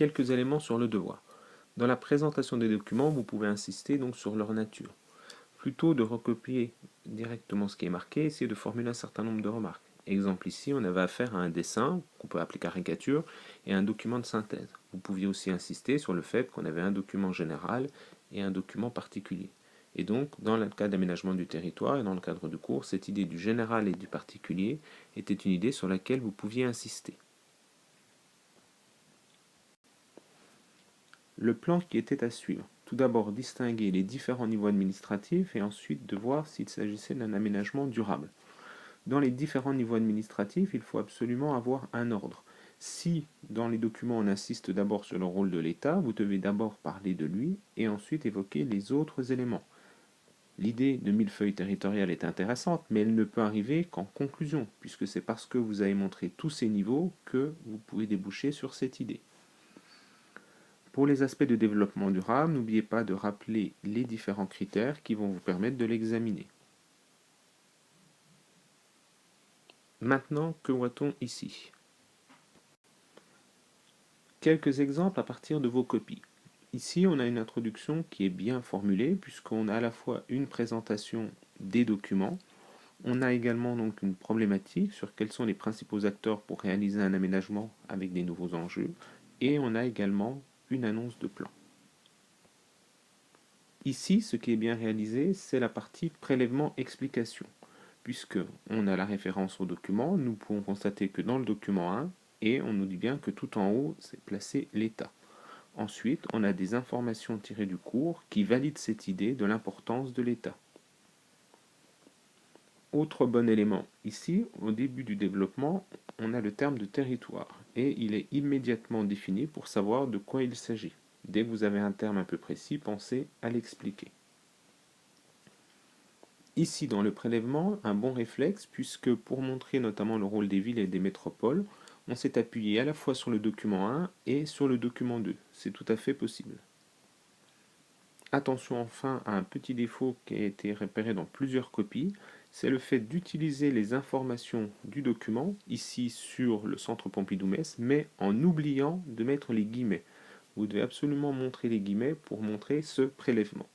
Quelques éléments sur le devoir. Dans la présentation des documents, vous pouvez insister donc sur leur nature. Plutôt de recopier directement ce qui est marqué, essayez de formuler un certain nombre de remarques. Exemple ici, on avait affaire à un dessin, qu'on peut appeler caricature, et un document de synthèse. Vous pouviez aussi insister sur le fait qu'on avait un document général et un document particulier. Et donc, dans le cas d'aménagement du territoire et dans le cadre du cours, cette idée du général et du particulier était une idée sur laquelle vous pouviez insister. Le plan qui était à suivre. Tout d'abord distinguer les différents niveaux administratifs et ensuite de voir s'il s'agissait d'un aménagement durable. Dans les différents niveaux administratifs, il faut absolument avoir un ordre. Si dans les documents on insiste d'abord sur le rôle de l'État, vous devez d'abord parler de lui et ensuite évoquer les autres éléments. L'idée de millefeuille territorial est intéressante, mais elle ne peut arriver qu'en conclusion, puisque c'est parce que vous avez montré tous ces niveaux que vous pouvez déboucher sur cette idée. Pour les aspects de développement durable, n'oubliez pas de rappeler les différents critères qui vont vous permettre de l'examiner. Maintenant, que voit-on ici? Quelques exemples à partir de vos copies. Ici, on a une introduction qui est bien formulée, puisqu'on a à la fois une présentation des documents, on a également donc une problématique sur quels sont les principaux acteurs pour réaliser un aménagement avec des nouveaux enjeux, et on a également une annonce de plan. Ici, ce qui est bien réalisé, c'est la partie prélèvement-explication. Puisque on a la référence au document, nous pouvons constater que dans le document 1, et on nous dit bien que tout en haut, c'est placé l'État. Ensuite, on a des informations tirées du cours qui valident cette idée de l'importance de l'État. Autre bon élément, ici, au début du développement, on a le terme de territoire, et il est immédiatement défini pour savoir de quoi il s'agit. Dès que vous avez un terme un peu précis, pensez à l'expliquer. Ici, dans le prélèvement, un bon réflexe, puisque pour montrer notamment le rôle des villes et des métropoles, on s'est appuyé à la fois sur le document 1 et sur le document 2. C'est tout à fait possible. Attention enfin à un petit défaut qui a été repéré dans plusieurs copies, c'est le fait d'utiliser les informations du document, ici sur le centre Pompidou-Metz, mais en oubliant de mettre les guillemets. Vous devez absolument montrer les guillemets pour montrer ce prélèvement.